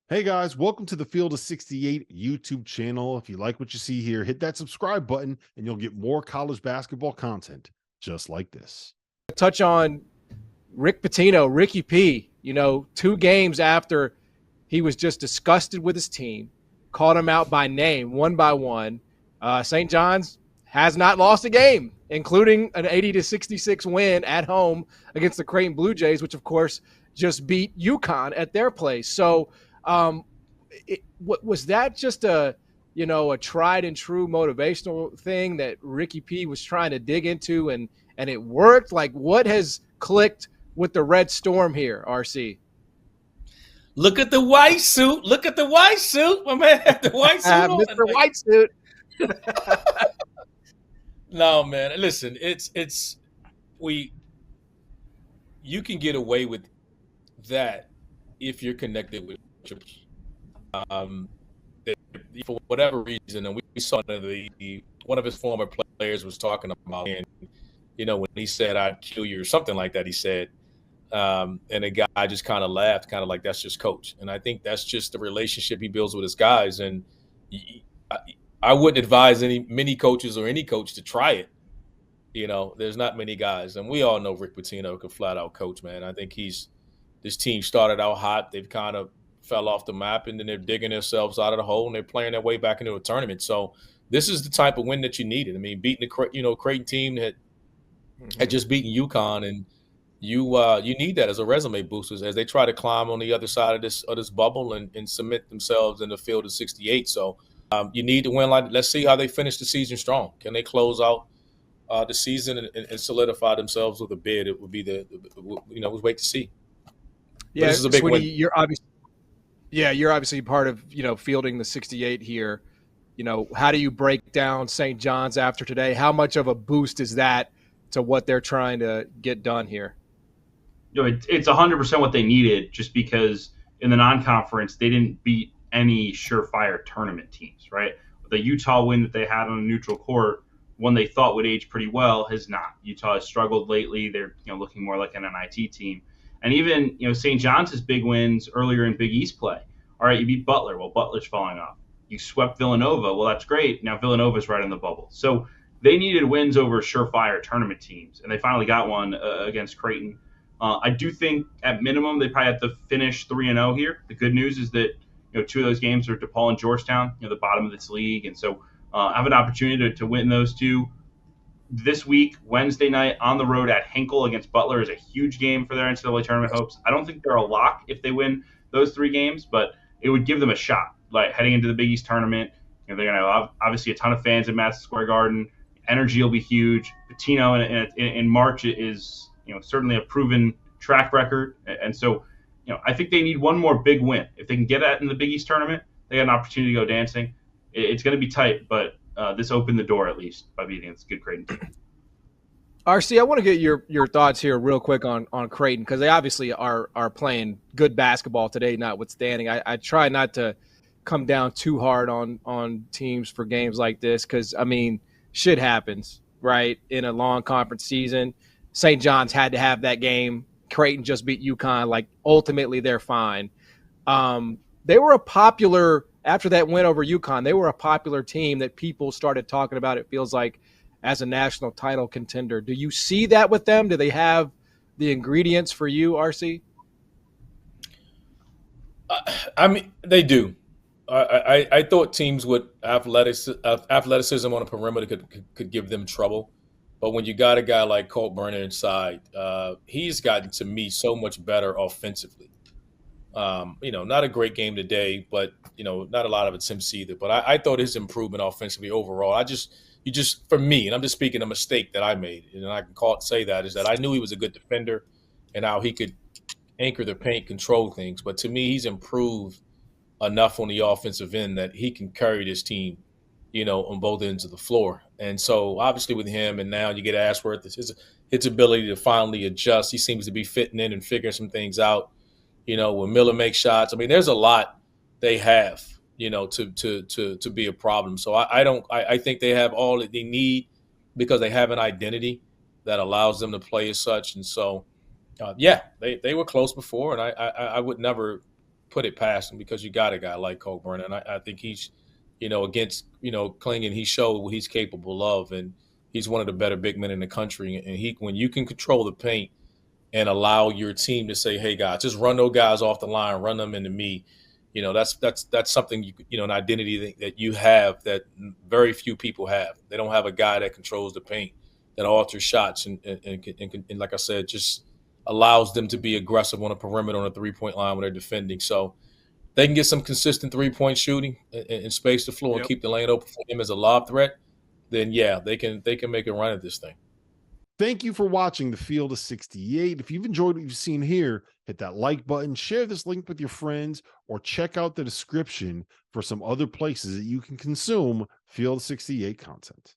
Hey guys, welcome to the Field of 68 YouTube channel. If you like what you see here, hit that subscribe button and you'll get more college basketball content just like this. Touch on Rick Pitino, Ricky P, 2 games after he was just disgusted with his team, called him out by name, one by one. St. John's has not lost a game, including an 80-66 win at home against the Creighton Blue Jays, which, of course, just beat UConn at their place. So was that just a tried and true motivational thing that Ricky P was trying to dig into and it worked? Like, what has clicked with the Red Storm here, RC? Look at the white suit. Look at the white suit. My man had the white suit on. Mr. White Suit. No, man. Listen, you can get away with that if you're connected with church. For whatever reason, and we saw one of his former players was talking about, and when he said "I'd kill you" or something like that, he said, and the guy just kind of laughed, kind of like that's just coach. And I think that's just the relationship he builds with his guys. And I wouldn't advise many coaches or any coach to try it. There's not many guys, and we all know Rick Pitino can flat out coach, man. I think this team started out hot. They've kind of fell off the map, and then they're digging themselves out of the hole, and they're playing their way back into a tournament. So this is the type of win that you needed. I mean, beating the Creighton team that had just beaten UConn, and you need that as a resume booster as they try to climb on the other side of this bubble and cement themselves in the Field of 68. So you need to win. Let's see how they finish the season strong. Can they close out the season and solidify themselves with a bid? It would be we'll wait to see. Yeah, this is a big Sweeney, win. you're obviously part of fielding the 68 here. How do you break down St. John's after today? How much of a boost is that to what they're trying to get done here? It's 100% what they needed, just because in the non-conference they didn't beat any surefire tournament teams, right? The Utah win that they had on a neutral court, one they thought would age pretty well, has not. Utah has struggled lately. They're looking more like an NIT team. And even St. John's big wins earlier in Big East play. All right, you beat Butler. Well, Butler's falling off. You swept Villanova. Well, that's great. Now Villanova's right in the bubble. So they needed wins over surefire tournament teams, and they finally got one against Creighton. I do think at minimum they probably have to finish 3-0 here. The good news is that 2 of those games are DePaul and Georgetown, the bottom of this league, and so have an opportunity to win those two. This week, Wednesday night, on the road at Hinkle against Butler is a huge game for their NCAA tournament hopes. I don't think they're a lock if they win those 3 games, but it would give them a shot. Like heading into the Big East tournament, they're going to have obviously a ton of fans at Madison Square Garden. Energy will be huge. Pitino in March is certainly a proven track record, and so I think they need one more big win. If they can get that in the Big East tournament, they got an opportunity to go dancing. It's going to be tight, but this opened the door at least by beating this good Creighton team. RC, I want to get your thoughts here real quick on Creighton, because they obviously are playing good basketball today, notwithstanding. I try not to come down too hard on teams for games like this, because, I mean, shit happens, right, in a long conference season. St. John's had to have that game. Creighton just beat UConn. Like, ultimately, they're fine. They were a popular – after that win over UConn, they were a popular team that people started talking about, it feels like, as a national title contender. Do you see that with them? Do they have the ingredients for you, RC? I mean, they do. I thought teams with athleticism on the perimeter could give them trouble. But when you got a guy like Kalkbrenner inside, he's gotten, to me, so much better offensively. Not a great game today, but, not a lot of attempts either. But I thought his improvement offensively overall, for me, and I'm just speaking a mistake that I made, and I can say that, is that I knew he was a good defender and how he could anchor the paint, control things. But to me, he's improved enough on the offensive end that he can carry this team, on both ends of the floor. And so obviously with him, and now you get Ashworth, his ability to finally adjust. He seems to be fitting in and figuring some things out, when Miller makes shots. I mean, there's a lot they have, to be a problem. So I think they have all that they need because they have an identity that allows them to play as such. And so, they were close before, and I would never put it past him because you got a guy like Kalkbrenner, and I think he's, against Klingen, he showed what he's capable of, and he's one of the better big men in the country. And when you can control the paint and allow your team to say, "Hey guys, just run those guys off the line, run them into me," that's something an identity that you have that very few people have. They don't have a guy that controls the paint, that alters shots, and like I said, just allows them to be aggressive on a perimeter on a 3-point line when they're defending. So they can get some consistent 3-point shooting and space the floor and keep the lane open for him as a lob threat. Then yeah, they can make a run at this thing. Thank you for watching the Field of 68. If you've enjoyed what you've seen here, hit that like button, share this link with your friends, or check out the description for some other places that you can consume Field of 68 content.